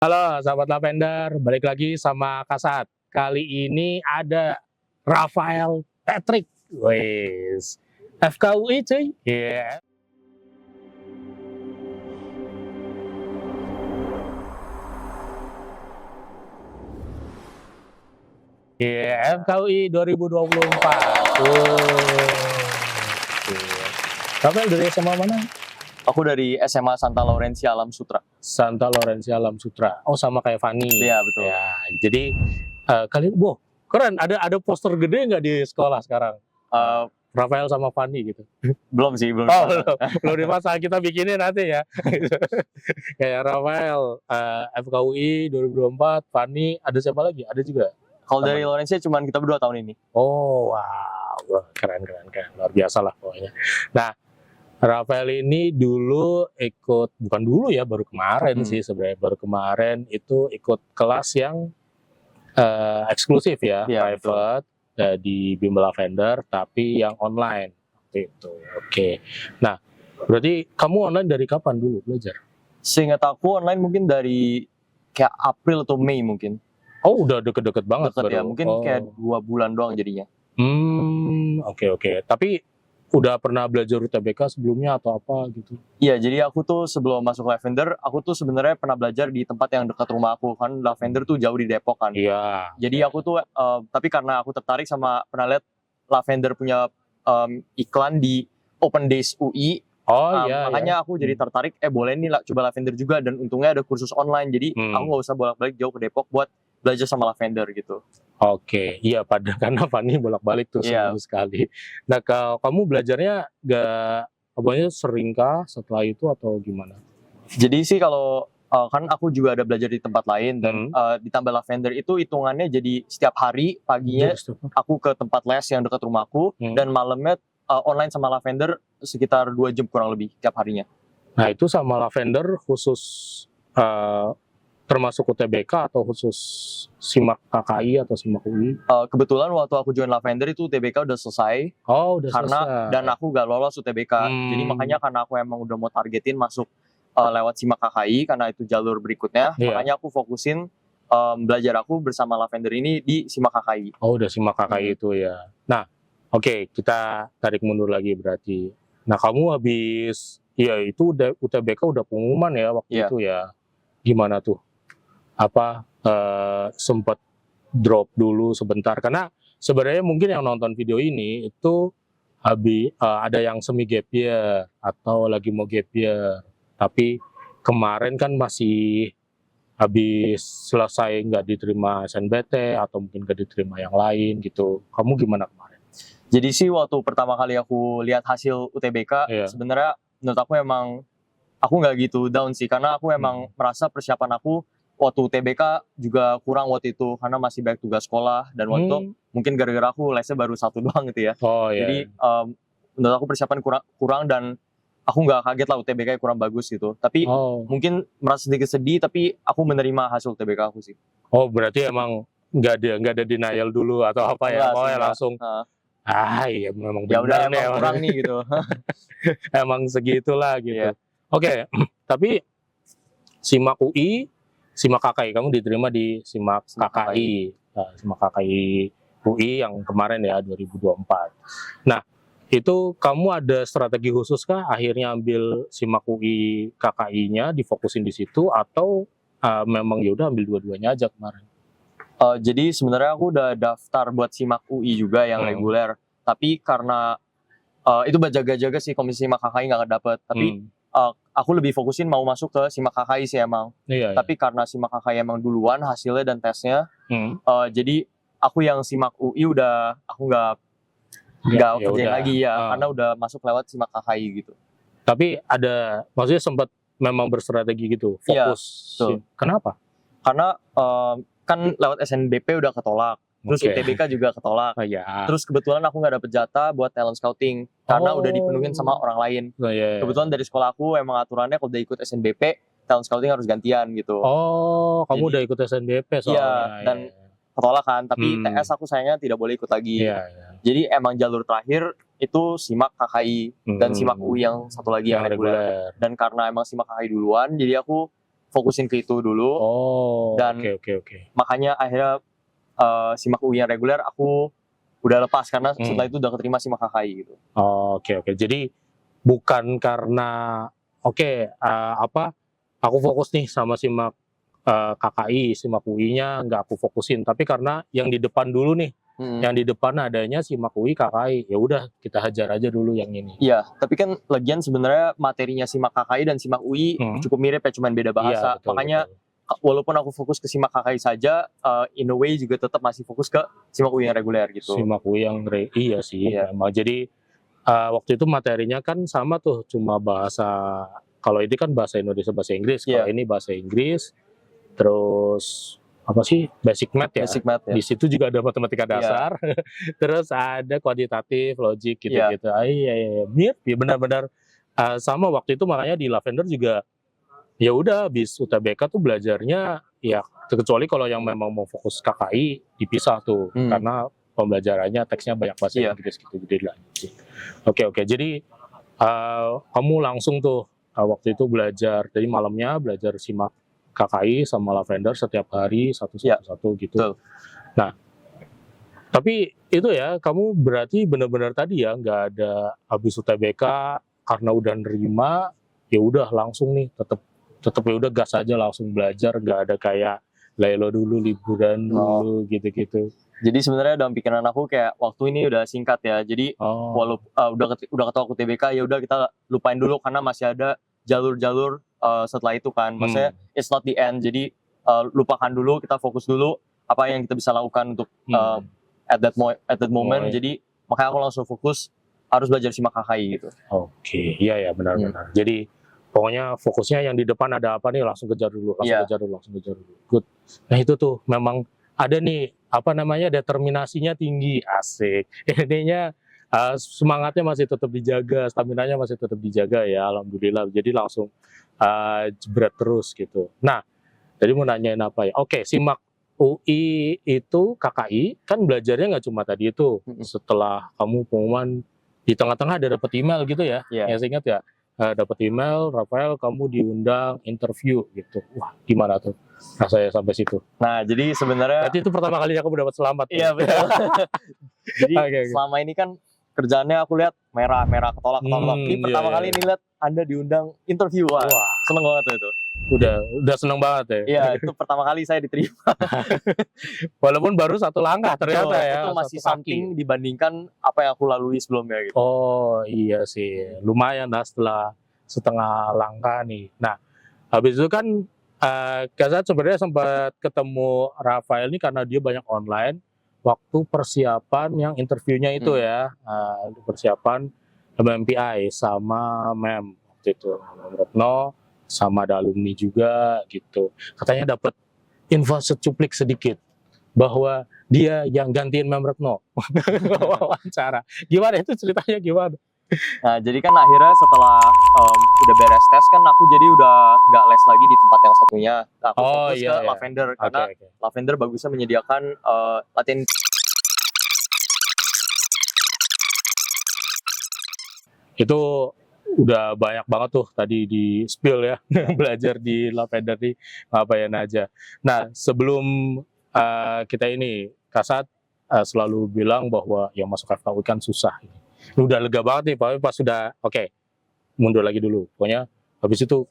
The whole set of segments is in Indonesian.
Halo sahabat Lavender, balik lagi sama Kasat. Kali ini ada Rafael Patrick. Wes. FKUI cuy. Iya. Iya, FKUI 2024. Rafael dari SMA mana? Aku dari SMA Santa Laurencia Alam Sutra. Santa Laurencia Alam Sutra. Oh, sama kayak Fani. Iya, betul. Ya, jadi kalian, keren. Ada poster gede nggak di sekolah sekarang? Rafael sama Fani gitu. Belum sih, belum. Oh, belum dipasang. Kita bikinin nanti ya. Kayak Rafael, FKUI 2024, Fani, ada siapa lagi? Ada juga. Kalau dari Laurencia cuman kita berdua tahun ini. Oh, wow. Wah, keren. Luar biasa lah pokoknya. Nah, Rafael ini dulu ikut, bukan dulu ya, baru kemarin sih sebenarnya. Baru kemarin itu ikut kelas yang eksklusif ya, private di Bimbel Lavender, tapi yang online. Itu, oke. Nah, berarti kamu online dari kapan dulu belajar? Seingat aku online mungkin dari kayak April atau Mei mungkin. Oh, udah deket-deket banget. Deket ya, mungkin kayak 2 bulan doang jadinya. Oke. Tapi udah pernah belajar UTBK sebelumnya atau apa gitu? Iya, jadi aku tuh sebelum masuk Lavender, aku tuh sebenarnya pernah belajar di tempat yang dekat rumah aku, kan Lavender tuh jauh di Depok kan. Iya. Jadi aku tuh, tapi karena aku tertarik sama, pernah lihat Lavender punya iklan di Open Days UI. Makanya aku jadi tertarik, boleh nih lah coba Lavender juga, dan untungnya ada kursus online, jadi aku nggak usah bolak-balik jauh ke Depok buat belajar sama Lavender gitu. Oke, iya karena Fani bolak-balik tuh seminggu sekali. Nah, kalau kamu belajarnya sering kah setelah itu atau gimana? Jadi sih kalau kan aku juga ada belajar di tempat lain, dan ditambah Lavender itu hitungannya jadi setiap hari paginya aku ke tempat les yang dekat rumahku, dan malamnya online sama Lavender sekitar 2 jam kurang lebih tiap harinya. Nah, itu sama Lavender khusus termasuk UTBK atau khusus SIMAK KKI atau SIMAK UI? Kebetulan waktu aku join Lavender itu UTBK udah selesai. Oh, udah selesai. Dan aku gak lolos UTBK. Jadi makanya karena aku emang udah mau targetin masuk lewat SIMAK KKI, karena itu jalur berikutnya. Makanya aku fokusin belajar aku bersama Lavender ini di SIMAK KKI. Oh, udah SIMAK KKI itu ya. Nah, oke, kita tarik mundur lagi berarti. Nah, kamu habis, ya itu udah UTBK udah pengumuman ya waktu itu ya. Gimana tuh? Apa sempat drop dulu sebentar, karena sebenarnya mungkin yang nonton video ini itu ada yang semi gap year atau lagi mau gap year, tapi kemarin kan masih habis selesai nggak diterima SNBT atau mungkin nggak diterima yang lain gitu. Kamu gimana kemarin? Jadi sih waktu pertama kali aku lihat hasil UTBK, sebenarnya menurut aku emang aku nggak gitu down sih, karena aku emang merasa persiapan aku waktu UTBK juga kurang waktu itu, karena masih banyak tugas sekolah, dan waktu itu mungkin gara-gara aku lesnya baru 1 doang gitu ya. Jadi menurut aku persiapan kurang, dan aku nggak kaget lah UTBK kurang bagus gitu. Tapi mungkin merasa sedikit sedih, tapi aku menerima hasil UTBK aku sih. Oh, berarti emang nggak ada denial dulu atau apa ya? Oh ya langsung. Iya memang benar nih, emang kurang nih gitu. Emang segitulah gitu. Oke, tapi SIMAK UI, SIMAK KKI, kamu diterima di SIMAK KKI, SIMAK KKI UI yang kemarin ya 2024. Nah, itu kamu ada strategi khusus kah akhirnya ambil SIMAK UI KKI-nya difokusin di situ, atau memang ya udah ambil dua-duanya aja kemarin? Jadi sebenarnya aku udah daftar buat SIMAK UI juga yang reguler, tapi karena itu berjaga-jaga sih komisi SIMAK KKI nggak dapet, tapi aku lebih fokusin mau masuk ke SIMAK KKI sih emang. Tapi karena SIMAK KKI emang duluan hasilnya dan tesnya, jadi aku yang SIMAK UI udah aku nggak kerjain lagi ya, karena udah masuk lewat SIMAK KKI gitu. Tapi ada, maksudnya sempat memang berstrategi gitu, fokus. Kenapa? Karena kan lewat SNBP udah ketolak, terus UTBK juga ketolak. Terus kebetulan aku nggak dapet jatah buat talent scouting karena udah dipenuhin sama orang lain. Kebetulan dari sekolah aku emang aturannya kalau udah ikut SNBP talent scouting harus gantian gitu. Oh, kamu udah ikut SNBP soalnya? Iya, dan ketolak kan. Tapi TS aku sayangnya tidak boleh ikut lagi. Jadi emang jalur terakhir itu SIMAK KKI dan SIMAK UI yang satu lagi yang reguler. Dan karena emang SIMAK KKI duluan, jadi aku fokusin ke itu dulu. Dan oke. makanya akhirnya SIMAK UI yang reguler aku udah lepas karena setelah itu udah keterima SIMAK KKI gitu. Oke. Jadi bukan karena aku fokus nih sama SIMAK KKI, SIMAK UI-nya nggak aku fokusin, tapi karena yang di depan dulu nih, yang di depan adanya SIMAK UI KKI, ya udah kita hajar aja dulu yang ini. Iya, tapi kan lagian sebenarnya materinya SIMAK KKI dan SIMAK UI cukup mirip ya, cuman beda bahasa. Iya, betul, makanya walaupun aku fokus ke SIMAK KKI saja, in a way juga tetap masih fokus ke SIMAK UI yang reguler gitu. SIMAK UI yang iya sih, memang. Jadi waktu itu materinya kan sama tuh, cuma bahasa, kalau ini kan bahasa Indonesia, bahasa Inggris, kalau ini bahasa Inggris, terus apa sih, basic math ya. Di situ juga ada matematika dasar, terus ada kuantitatif, logik gitu-gitu. Iya, benar-benar sama waktu itu. Makanya di Lavender juga ya udah habis UTBK tuh belajarnya ya, kecuali kalau yang memang mau fokus KKI dipisah tuh, karena pembelajarannya teksnya banyak bahasa Inggris gitu, jadi lanjut. Oke. Jadi kamu langsung tuh waktu itu belajar, jadi malamnya belajar SIMAK KKI sama Lavender setiap hari satu gitu. Nah, tapi itu ya, kamu berarti benar-benar tadi ya nggak ada habis UTBK karena udah nerima, ya udah langsung nih tetap ya udah gas aja langsung belajar, nggak ada kayak lelo dulu, liburan dulu gitu-gitu. Jadi sebenarnya dalam pikiran aku kayak waktu ini udah singkat ya. Jadi walaupun udah ketemu aku UTBK, ya udah kita lupain dulu karena masih ada jalur-jalur setelah itu kan. Maksudnya it's not the end. Jadi lupakan dulu, kita fokus dulu apa yang kita bisa lakukan untuk at that moment. Jadi makanya aku langsung fokus harus belajar SIMAK KKI gitu. Oke, iya benar-benar. Jadi pokoknya fokusnya yang di depan ada apa nih, langsung kejar dulu. Good. Nah itu tuh memang ada nih, determinasinya tinggi, asik. Intinya semangatnya masih tetap dijaga, staminanya masih tetap dijaga ya, alhamdulillah. Jadi langsung jebret terus gitu. Nah, tadi mau nanyain apa ya? Oke, SIMAK UI itu KKI kan belajarnya nggak cuma tadi itu. Setelah kamu pengumuman di tengah-tengah ada dapat email gitu ya? Yang saya ingat ya. Dapat email, Rafael kamu diundang interview gitu. Wah, gimana tuh rasanya sampai situ? Nah, jadi sebenarnya berarti itu pertama kali aku mendapat selamat. Iya, betul. Jadi selama ini kan kerjaannya aku lihat merah ketolak. Ini pertama kali ini lihat Anda diundang interview. Wah, seneng banget tuh itu. Udah seneng banget ya. Iya, itu pertama kali saya diterima. Walaupun baru satu langkah ternyata ya. Itu masih something dibandingkan apa yang aku lalui sebelumnya gitu. Oh iya sih, lumayan lah setelah setengah langkah nih. Nah, habis itu kan Kasat sebenarnya sempat ketemu Rafael nih karena dia banyak online. Waktu persiapan yang interviewnya itu ya, persiapan MMPI sama MEM waktu itu, Retno sama ada alumni juga gitu. Katanya dapat info secuplik sedikit bahwa dia yang gantiin Mem Retno wawancara. Gimana itu ceritanya gimana? Nah, jadi kan akhirnya setelah udah beres tes kan aku jadi udah nggak les lagi di tempat yang satunya. Aku fokus ke Lavender karena Lavender bagusnya menyediakan latihan. Itu udah banyak banget tuh tadi di spill ya, belajar di Lavender nih ngapain aja. Nah, sebelum kita ini, Kasat selalu bilang bahwa yang masuk FKUI kan susah. Udah lega banget nih, Pak. Pas sudah mundur lagi dulu. Pokoknya habis itu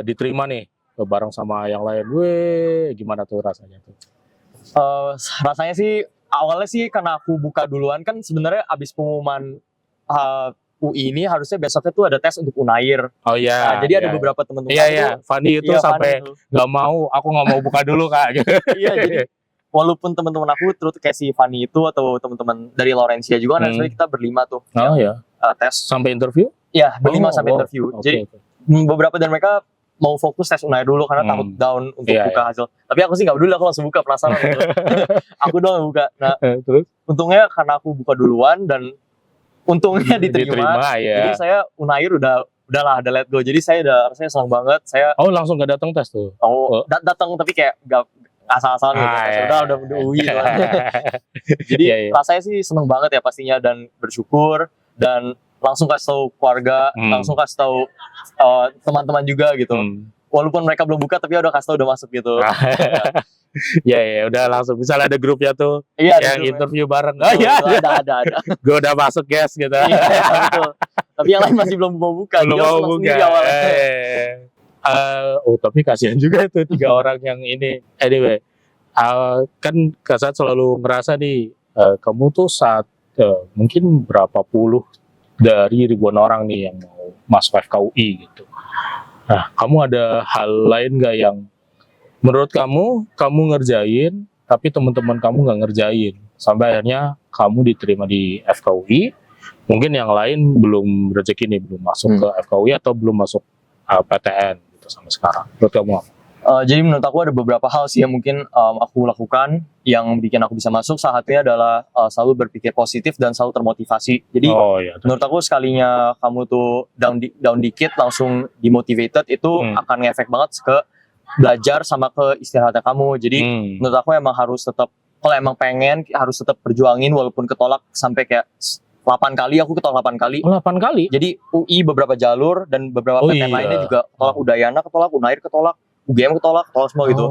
diterima nih bareng sama yang lain. Weh, gimana tuh rasanya tuh? Rasanya sih awalnya sih karena aku buka duluan kan sebenarnya abis pengumuman UI ini harusnya besoknya tuh ada tes untuk Unair. Oh iya. Nah, jadi ada beberapa teman-teman Fanny itu sampai nggak mau, aku nggak mau buka dulu Kak. Iya, jadi walaupun teman-teman aku terus kayak si Fanny itu atau teman-teman dari Laurencia juga kan, kita berlima tuh. Oh iya. Tes sampai interview? Iya, berlima sampai interview. Jadi beberapa dari mereka mau fokus tes Unair dulu karena takut down untuk buka hasil. Tapi aku sih nggak peduli, aku langsung buka, penasaran gitu. Aku doang buka. Nah, terus untungnya karena aku buka duluan dan untungnya diterima ya. Jadi saya Unair udahlah, ada let go. Jadi saya udah rasanya senang banget. Saya langsung gak datang tes tuh. Datang tapi kayak gak asal-asalan gitu. Udah UI lah. Jadi rasanya sih senang banget ya pastinya dan bersyukur dan langsung kasih tahu keluarga, langsung kasih tahu teman-teman juga gitu. walaupun mereka belum buka tapi udah kasih tau udah masuk gitu. Ya, udah langsung. Misalnya ada grupnya tuh, Iya, yang interview bareng. Oh iya, ada. Gue udah masuk guys gitu. Iya, betul. Tapi yang lain masih belum mau buka. Belum Dia mau senang buka. sendiri awalnya. Tapi kasihan juga tuh 3 orang yang ini. Anyway, kan Kasat selalu ngerasa nih, kamu tuh mungkin berapa puluh dari ribuan orang nih yang mau masuk FKUI gitu. Nah, kamu ada hal lain nggak yang menurut kamu ngerjain, tapi teman-teman kamu nggak ngerjain, sampai akhirnya kamu diterima di FKUI, mungkin yang lain belum rezeki nih, belum masuk ke FKUI atau belum masuk PTN gitu sampai sekarang. Menurut kamu apa? Jadi menurut aku ada beberapa hal sih yang mungkin aku lakukan yang bikin aku bisa masuk. Salah satunya adalah selalu berpikir positif dan selalu termotivasi. Jadi menurut aku sekalinya kamu tuh down dikit langsung dimotivated itu akan ngefek banget ke belajar sama ke istirahatnya kamu. Jadi menurut aku emang harus tetap, kalau emang pengen harus tetap perjuangin walaupun ketolak sampai kayak 8 kali, aku ketolak 8 kali. 8 kali? Jadi UI beberapa jalur dan beberapa PTN lainnya juga ketolak. Udayana ketolak, Unair ketolak, UGM ketolak semua gitu.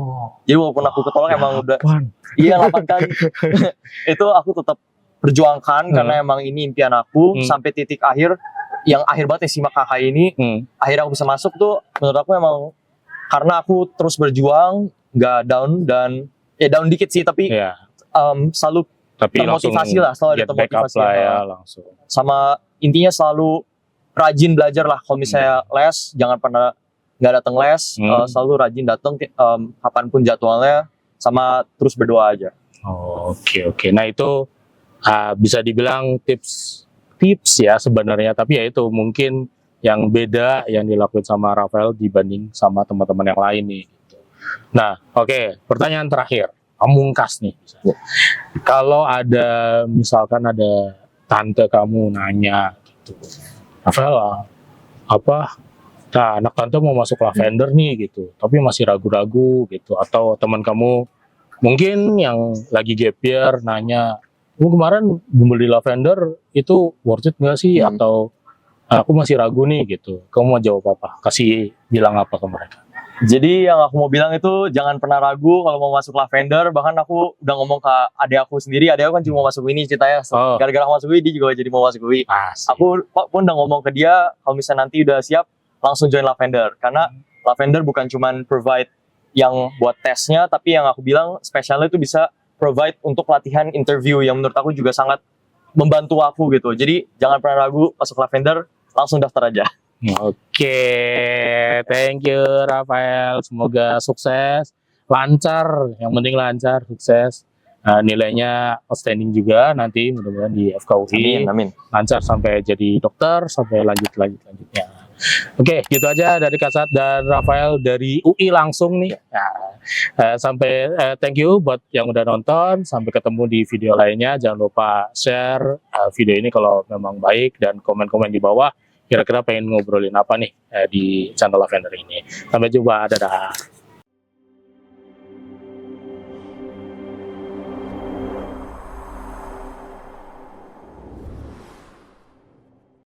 Jadi walaupun aku ketolak emang udah 8 kali. Itu aku tetap perjuangkan karena emang ini impian aku sampai titik akhir yang akhir banget ya simak kakak ini. Akhirnya aku bisa masuk tuh menurut aku emang karena aku terus berjuang, nggak down dan down dikit sih tapi selalu termotivasi lah, selalu ada termotivasi langsung. Sama intinya selalu rajin belajar lah. Kalau misalnya les, jangan pernah nggak datang les, selalu rajin datang kapanpun jadwalnya, sama terus berdoa aja. Oke. Nah itu bisa dibilang tips ya sebenarnya, tapi ya itu mungkin yang beda yang dilakuin sama Rafael dibanding sama teman-teman yang lain nih. Nah, pertanyaan terakhir, pamungkas nih. Kalau misalkan ada tante kamu nanya gitu, Rafael anak tante mau masuk lavender nih gitu, tapi masih ragu-ragu gitu, atau teman kamu mungkin yang lagi gap year nanya, kemarin beli lavender itu worth it nggak sih, atau aku masih ragu nih gitu, kamu mau jawab apa? Bilang apa ke mereka? Jadi yang aku mau bilang itu jangan pernah ragu kalau mau masuk lavender. Bahkan aku udah ngomong ke adik aku sendiri, adik aku kan cuma mau masuk ini ceritanya. Gara-gara aku masuk UI, dia juga jadi mau masuk UI. Aku pun udah ngomong ke dia, kalau misalnya nanti udah siap, langsung join lavender. Karena lavender bukan cuma provide yang buat tesnya, tapi yang aku bilang spesialnya itu bisa provide untuk latihan interview yang menurut aku juga sangat membantu aku gitu. Jadi jangan pernah ragu masuk lavender, langsung daftar aja. Thank you Rafael, semoga sukses, lancar, yang penting lancar, sukses, nilainya outstanding juga nanti mudah-mudahan di FKUI. Amin. Lancar sampai jadi dokter, sampai lanjutnya. Gitu aja dari Kasat dan Rafael dari UI langsung nih. Thank you buat yang udah nonton, sampai ketemu di video lainnya. Jangan lupa share video ini kalau memang baik, dan komen-komen di bawah kira-kira pengen ngobrolin apa nih di channel Lavender ini. Sampai jumpa, dadah.